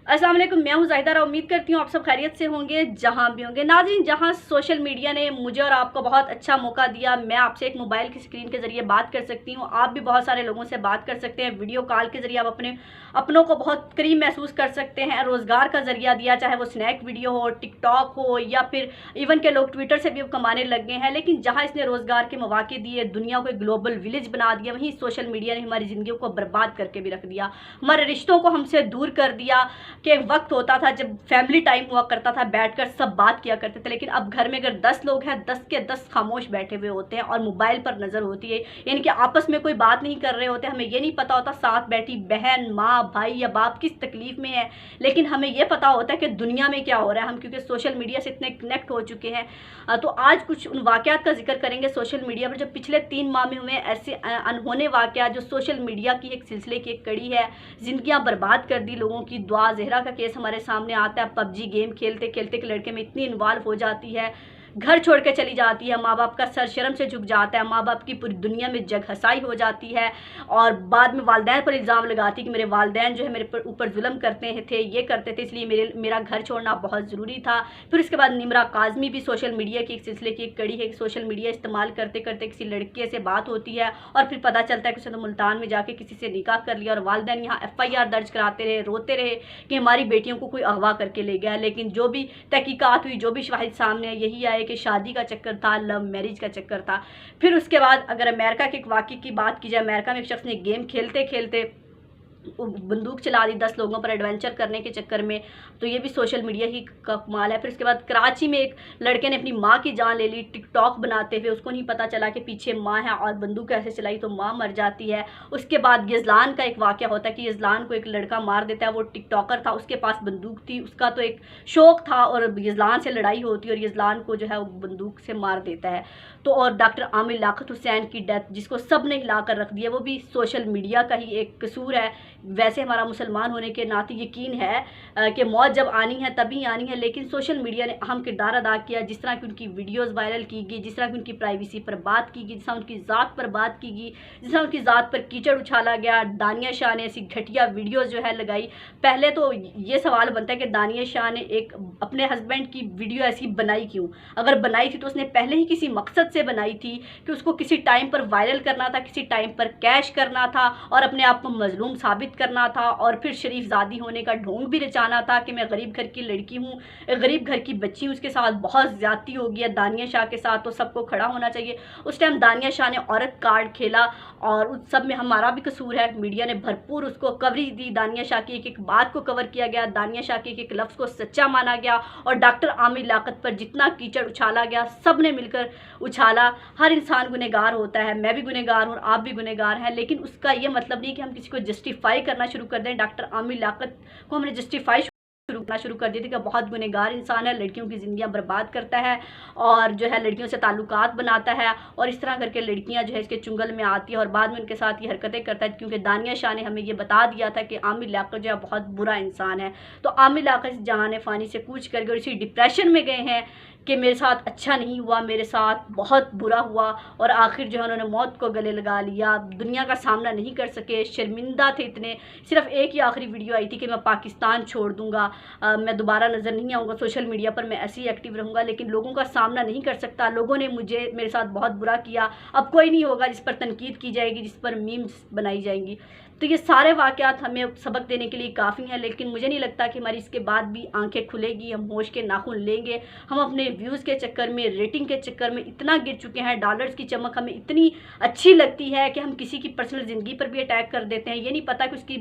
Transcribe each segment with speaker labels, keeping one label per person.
Speaker 1: अस्सलाम वालेकुम, मैं हूँ ज़ाहिदा। उम्मीद करती हूँ आप सब खैरियत से होंगे जहाँ भी होंगे। नाज़रीन, जहाँ सोशल मीडिया ने मुझे और आपको बहुत अच्छा मौका दिया, मैं आपसे एक मोबाइल की स्क्रीन के ज़रिए बात कर सकती हूँ। आप भी बहुत सारे लोगों से बात कर सकते हैं। वीडियो कॉल के ज़रिए आप अपनों को बहुत करीब महसूस कर सकते हैं। रोज़गार का ज़रिया दिया, चाहे वो स्नैक वीडियो हो, टिकटॉक हो, या फिर इवन के लोग ट्विटर से भी अब कमाने लग गए हैं। लेकिन जहाँ इसने रोज़गार के मौके दिए, दुनिया को एक ग्लोबल विलेज बना दिया, वहीं सोशल मीडिया ने हमारी ज़िंदगी को बर्बाद करके भी रख दिया। हमारे रिश्तों को हमसे दूर कर दिया। कि वक्त होता था जब फैमिली टाइम हुआ करता था, बैठकर सब बात किया करते थे, लेकिन अब घर में अगर 10 लोग हैं, 10 के 10 खामोश बैठे हुए होते हैं और मोबाइल पर नज़र होती है। यानी कि आपस में कोई बात नहीं कर रहे होते। हमें ये नहीं पता होता साथ बैठी बहन, माँ, भाई या बाप किस तकलीफ में है, लेकिन हमें ये पता होता है कि दुनिया में क्या हो रहा है। हम क्योंकि सोशल मीडिया से इतने कनेक्ट हो चुके हैं। तो आज कुछ उन वाक़यात का जिक्र करेंगे सोशल मीडिया पर, जो पिछले 3 माह में हुए ऐसे अनहोने वाक़यात, जो सोशल मीडिया की एक सिलसिले की एक कड़ी है, ज़िंदगियाँ बर्बाद कर दी लोगों की। दुआ ज़हरा का केस हमारे सामने आता है। पबजी गेम खेलते खेलते के लड़के में इतनी इन्वॉल्व हो जाती है, घर छोड़ के चली जाती है, माँ बाप का सर शर्म से झुक जाता है, माँ बाप की पूरी दुनिया में जग हसाई हो जाती है, और बाद में वालिदैन पर इल्ज़ाम लगाती है कि मेरे वालिदैन जो है मेरे ऊपर जुल्म करते थे, ये करते थे, इसलिए मेरा घर छोड़ना बहुत ज़रूरी था। फिर उसके बाद निम्रा काज़मी भी सोशल मीडिया की एक सिलसिले की एक कड़ी है कि सोशल मीडिया इस्तेमाल करते करते किसी लड़के से बात होती है और फिर पता चलता है कि उसने तो मुल्तान में जाके किसी से निकाह कर लिया, और वालिदैन यहाँ FIR दर्ज कराते रहे, रोते रहे कि हमारी बेटियों को कोई अगवा करके ले गया। लेकिन जो भी तहकीकात हुई, जो भी शवाहिद सामने आए, यही आए कि शादी का चक्कर था, लव मैरिज का चक्कर था। फिर उसके बाद अगर अमेरिका के एक वाक़ये की बात की जाए, अमेरिका में एक शख्स ने गेम खेलते खेलते बंदूक चला दी 10 लोगों पर एडवेंचर करने के चक्कर में, तो ये भी सोशल मीडिया ही का कमाल है। फिर उसके बाद कराची में एक लड़के ने अपनी माँ की जान ले ली टिकटॉक बनाते हुए। उसको नहीं पता चला कि पीछे माँ है, और बंदूक कैसे चलाई तो माँ मर जाती है। उसके बाद यज़लान का एक वाक़या होता है कि यज़लान को एक लड़का मार देता है। वो टिकटॉकर था, उसके पास बंदूक थी, उसका तो एक शौक़ था, और यज़लान से लड़ाई होती है और यज़लान को जो है वो बंदूक से मार देता है। तो और डॉक्टर आमिर लियाकत हुसैन की डेथ, जिसको सब ने हिला कर रख दिया, वो भी सोशल मीडिया का ही एक कसूर है। वैसे हमारा मुसलमान होने के नाते यकीन है कि मौत जब आनी है तभी आनी है, लेकिन सोशल मीडिया ने अहम किरदार अदा किया। जिस तरह की उनकी वीडियोस वायरल की गई, जिस तरह की उनकी प्राइवेसी पर बात की गई, जिस तरह उनकी ज़ात पर बात की गई, जिस तरह उनकी ज़ात पर कीचड़ उछाला गया। दानिया शाह ने ऐसी घटिया वीडियोज़ जो है लगाई। पहले तो ये सवाल बनता है कि दानिया शाह ने एक अपने हस्बैंड की वीडियो ऐसी बनाई क्यों? अगर बनाई थी तो उसने पहले ही किसी मकसद से बनाई थी कि उसको किसी टाइम पर वायरल करना था, किसी टाइम पर कैश करना था और अपने आप को मजलूम साबित करना था, और फिर शरीफ ज़ादी होने का ढोंग भी रचाना था कि मैं गरीब घर की लड़की हूँ, गरीब घर की बच्ची हूँ, उसके साथ बहुत ज़्यादती हो गई है दानिया शाह के साथ, तो सबको खड़ा होना चाहिए। उस टाइम दानिया शाह ने औरत कार्ड खेला, और उस सब में हमारा भी कसूर है। मीडिया ने भरपूर उसको कवरेज दी, दानिया शाह की एक एक बात को कवर किया गया, दानिया शाह के एक एक लफ्ज़ को सच्चा माना गया, और डॉक्टर आमिर लियाकत पर जितना कीचड़ उछाला गया सब ने मिलकर उछाला। हर इंसान गुनहगार होता है, मैं भी गुनहगार हूँ, आप भी गुनहगार हैं, लेकिन उसका ये मतलब नहीं कि हम किसी को जस्टिफाई करना शुरू कर दें। डॉक्टर आमिर लियाकत को हमने जस्टिफाई शुरू कर दी थी कि बहुत गुनहगार इंसान है, लड़कियों की ज़िंदगियां बर्बाद करता है, और जो है लड़कियों से ताल्लुकात बनाता है, और इस तरह करके लड़कियां जो है इसके चुंगल में आती है और बाद में उनके साथ ये हरकतें करता है। क्योंकि दानिया शाह ने हमें ये बता दिया था कि आमिर लियाकत जो है बहुत बुरा इंसान है। तो आमिर लियाकत जहान फ़ानी से कूच कर गए और इसी डिप्रेशन में गए हैं कि मेरे साथ अच्छा नहीं हुआ, मेरे साथ बहुत बुरा हुआ, और आखिर जो है उन्होंने मौत को गले लगा लिया। दुनिया का सामना नहीं कर सके, शर्मिंदा थे इतने। सिर्फ एक ही आखिरी वीडियो आई थी कि मैं पाकिस्तान छोड़ दूंगा, मैं दोबारा नज़र नहीं आऊँगा, सोशल मीडिया पर मैं ऐसे ही एक्टिव रहूँगा, लेकिन लोगों का सामना नहीं कर सकता। लोगों ने मेरे साथ बहुत बुरा किया, अब कोई नहीं होगा जिस पर तनकीद की जाएगी, जिस पर मीम्स बनाई जाएंगी। तो ये सारे वाक़यात हमें सबक देने के लिए काफ़ी हैं, लेकिन मुझे नहीं लगता कि हमारी इसके बाद भी आंखें खुलेगी, हम होश के नाखून लेंगे। हम अपने व्यूज़ के चक्कर में, रेटिंग के चक्कर में इतना गिर चुके हैं, डॉलर्स की चमक हमें इतनी अच्छी लगती है कि हम किसी की पर्सनल ज़िंदगी पर भी अटैक कर देते हैं। ये नहीं पता कि उसकी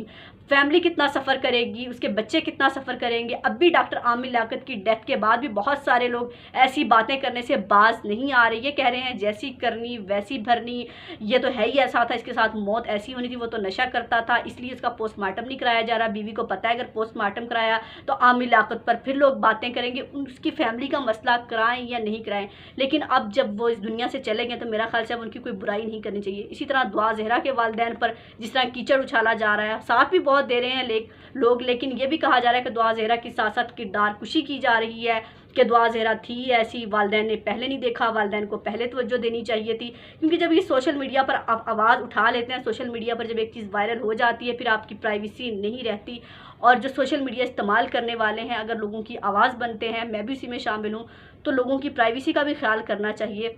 Speaker 1: फैमिली कितना सफ़र करेगी, उसके बच्चे कितना सफ़र करेंगे। अब भी डॉक्टर आमिर लियाकत की डेथ के बाद भी बहुत सारे लोग ऐसी बातें करने से बाज नहीं आ रहे। ये कह रहे हैं जैसी करनी वैसी भरनी, ये तो है ही ऐसा था, इसके साथ मौत ऐसी होनी थी, वो तो नशा करता था इसलिए इसका पोस्टमार्टम नहीं कराया जा रहा। बीवी को पता है अगर पोस्टमार्टम कराया तो आमिर लियाकत पर फिर लोग बातें करेंगे, उसकी फैमिली का मसला कराएं या नहीं कराएं। लेकिन अब जब वो इस दुनिया से चले गए तो मेरा ख्याल से अब उनकी कोई बुराई नहीं करनी चाहिए। इसी तरह दुआ ज़हरा के वालिदैन पर जिस तरह कीचड़ उछाला जा रहा है, साथ भी बहुत दे रहे हैं लोग, लेकिन ये भी कहा जा रहा है कि दुआ ज़हरा की साथ साथ किरदार कुशी की जा रही है। کہ دعا زہرا تھی ایسی، والدین نے پہلے نہیں دیکھا، والدین کو پہلے توجہ دینی چاہیے تھی. کیونکہ جب یہ سوشل میڈیا پر آپ آواز اٹھا لیتے ہیں، سوشل میڈیا پر جب ایک چیز وائرل ہو جاتی ہے، پھر آپ کی پرائیویسی نہیں رہتی. اور جو سوشل میڈیا استعمال کرنے والے ہیں، اگر لوگوں کی آواز بنتے ہیں، میں بھی اسی میں شامل ہوں، تو لوگوں کی پرائیویسی کا بھی خیال کرنا چاہیے.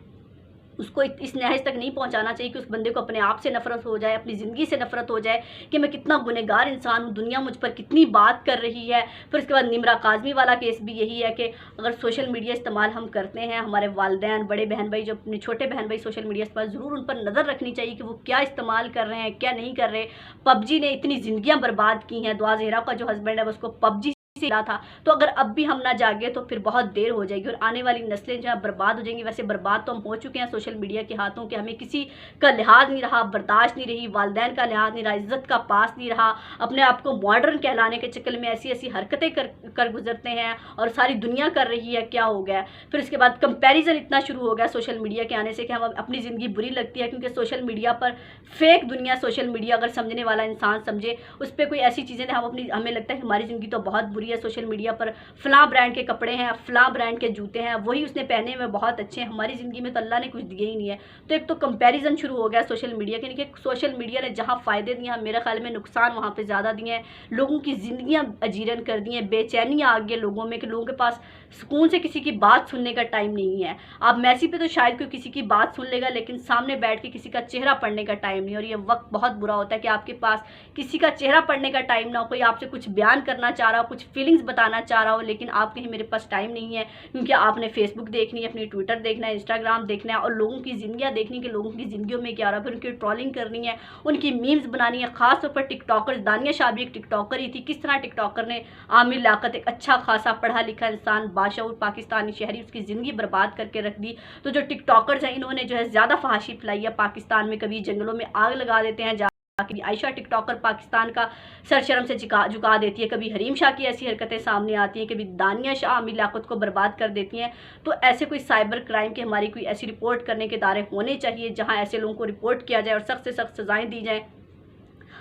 Speaker 1: اس کو اس نہج تک نہیں پہنچانا چاہیے کہ اس بندے کو اپنے آپ سے نفرت ہو جائے، اپنی زندگی سے نفرت ہو جائے کہ میں کتنا گنہگار انسان ہوں، دنیا مجھ پر کتنی بات کر رہی ہے. پھر اس کے بعد نمرا کاظمی والا کیس بھی یہی ہے کہ اگر سوشل میڈیا استعمال ہم کرتے ہیں، ہمارے والدین، بڑے بہن بھائی، جو اپنے چھوٹے بہن بھائی سوشل میڈیا استعمال، ضرور ان پر نظر رکھنی چاہیے کہ وہ کیا استعمال کر رہے ہیں، کیا نہیں کر رہے. پب جی نے اتنی زندگیاں برباد کی ہیں. دعا زہرا کا جو ہسبینڈ ہے اس کو پب جی تھا. تو اگر اب بھی ہم نہ جاگے تو پھر بہت دیر ہو جائے گی اور آنے والی نسلیں جو ہیں برباد ہو جائیں گی. ویسے برباد تو ہم ہو چکے ہیں سوشل میڈیا کے ہاتھوں، کہ ہمیں کسی کا لحاظ نہیں رہا، برداشت نہیں رہی، والدین کا لحاظ نہیں رہا، عزت کا پاس نہیں رہا. اپنے آپ کو ماڈرن کہلانے کے چکر میں ایسی ایسی حرکتیں کر گزرتے ہیں اور ساری دنیا کر رہی ہے. کیا ہو گیا؟ پھر اس کے بعد کمپیریزن اتنا شروع ہو گیا سوشل میڈیا کے آنے سے کہ ہم اپنی زندگی بری لگتی ہے، کیونکہ سوشل میڈیا پر فیک دنیا، سوشل میڈیا اگر سمجھنے والا انسان سمجھے، اس پہ کوئی ایسی چیزیں ہمیں لگتا ہے کہ ہماری زندگی تو بہت بری ہے. سوشل میڈیا پر فلاں برانڈ کے کپڑے ہیں، فلاں برانڈ کے جوتے ہیں، وہی اس نے پہنے ہوئے بہت اچھے ہیں، ہماری زندگی میں تو اللہ نے کچھ دیا ہی نہیں ہے. تو ایک تو کمپیریزن شروع ہو گیا سوشل میڈیا کے، کہ سوشل میڈیا نے جہاں فائدے دیے ہیں، میرے خیال میں نقصان وہاں پہ زیادہ دیے ہیں. لوگوں کی زندگیاں اجیرن کر دی ہیں، بے چینیاں آ گئی لوگوں میں، کہ لوگوں کے پاس سکون سے کسی کی بات سننے کا ٹائم نہیں ہے. آپ میسی پہ تو شاید کوئی کسی کی بات سن لے گا، لیکن سامنے بیٹھ کے کسی کا چہرہ پڑھنے کا ٹائم نہیں. اور یہ وقت بہت برا ہوتا ہے کہ آپ کے پاس کسی کا چہرہ پڑھنے کا ٹائم نہ ہو، کوئی آپ سے کچھ بیان کرنا چاہ رہا ہو، کچھ فیلنگز بتانا چاہ رہا ہو، لیکن آپ کہیں میرے پاس ٹائم نہیں ہے، کیونکہ آپ نے فیس بک دیکھنی ہے، اپنی ٹویٹر دیکھنا ہے، انسٹاگرام دیکھنا ہے، اور لوگوں کی زندگیاں دیکھنی کہ لوگوں کی زندگیوں میں کیا رہا ہے. پھر ان کی ٹرولنگ کرنی ہے، ان کی میمز بنانی ہے. خاص طور پر ٹک ٹاکر، دانیہ شاہ بھی ایک ٹک ٹاکر ہی تھی. کس طرح ٹک ٹاکر نے عامر لیاقت، ایک اچھا خاصا پڑھا لکھا انسان، باشعور پاکستانی شہری، اس کی زندگی برباد کر کے رکھ دی. تو جو ٹک ٹاکرز ہیں، انہوں نے جو ہے زیادہ فحاشی پھیلائی ہے پاکستان میں. کبھی جنگلوں میں آگ لگا دیتے ہیں، عائشہ ٹک ٹاکر پاکستان کا سر شرم سے جھکا دیتی ہے. کبھی حریم شاہ کی ایسی حرکتیں سامنے آتی ہیں، کبھی دانیہ شاہ عامر لیاقت کو برباد کر دیتی ہیں. تو ایسے کوئی سائبر کرائم کے ہماری کوئی ایسی رپورٹ کرنے کے ادارے ہونے چاہیے جہاں ایسے لوگوں کو رپورٹ کیا جائے اور سخت سے سخت سزائیں دی جائیں.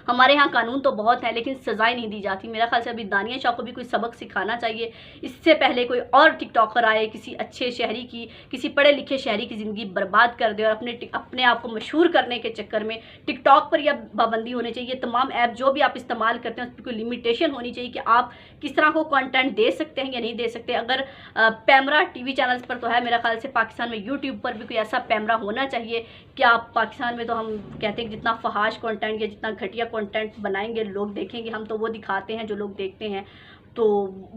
Speaker 1: ہمارے ہاں قانون تو بہت ہیں لیکن سزائیں نہیں دی جاتی. میرا خیال سے ابھی دانیہ شاہ کو بھی کوئی سبق سکھانا چاہیے. اس سے پہلے کوئی اور ٹک ٹاکر آئے، کسی اچھے شہری کی، کسی پڑھے لکھے شہری کی زندگی برباد کر دے، اور اپنے آپ کو مشہور کرنے کے چکر میں ٹک ٹاک پر یہ پابندی ہونی چاہیے. تمام ایپ جو بھی آپ استعمال کرتے ہیں اس پہ کوئی لمیٹیشن ہونی چاہیے کہ آپ کس طرح کو کنٹینٹ دے سکتے ہیں یا نہیں دے سکتے. اگر پیمرا ٹی وی چینلز پر تو ہے، میرا خیال سے پاکستان میں یوٹیوب پر بھی کوئی ایسا پیمرا ہونا چاہیے کہ آپ پاکستان میں تو ہم کہتے ہیں کہ جتنا فحاش کنٹینٹ یا جتنا گھٹیا کنٹینٹ بنائیں گے لوگ دیکھیں گے، ہم تو وہ دکھاتے ہیں جو لوگ دیکھتے ہیں. تو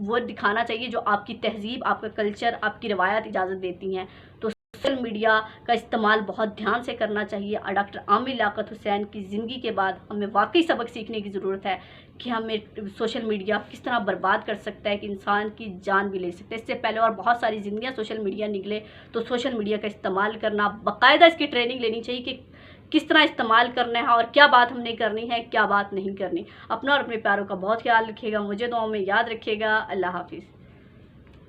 Speaker 1: وہ دکھانا چاہیے جو آپ کی تہذیب، آپ کا کلچر، آپ کی روایات اجازت دیتی ہیں. تو سوشل میڈیا کا استعمال بہت دھیان سے کرنا چاہیے. ڈاکٹر عامر لیاقت حسین کی زندگی کے بعد ہمیں واقعی سبق سیکھنے کی ضرورت ہے کہ ہمیں سوشل میڈیا کس طرح برباد کر سکتا ہے کہ انسان کی جان بھی لے سکتا ہے. اس سے پہلے اور بہت ساری زندگیاں سوشل میڈیا نکلے. تو سوشل میڈیا کا استعمال کرنا، باقاعدہ اس کی ٹریننگ لینی چاہیے کہ کس طرح استعمال کرنا ہے اور کیا بات ہم نے کرنی ہے، کیا بات نہیں کرنی. اپنا اور اپنے پیاروں کا بہت خیال رکھیے گا. مجھے دعاؤں میں یاد رکھیے گا. اللہ حافظ.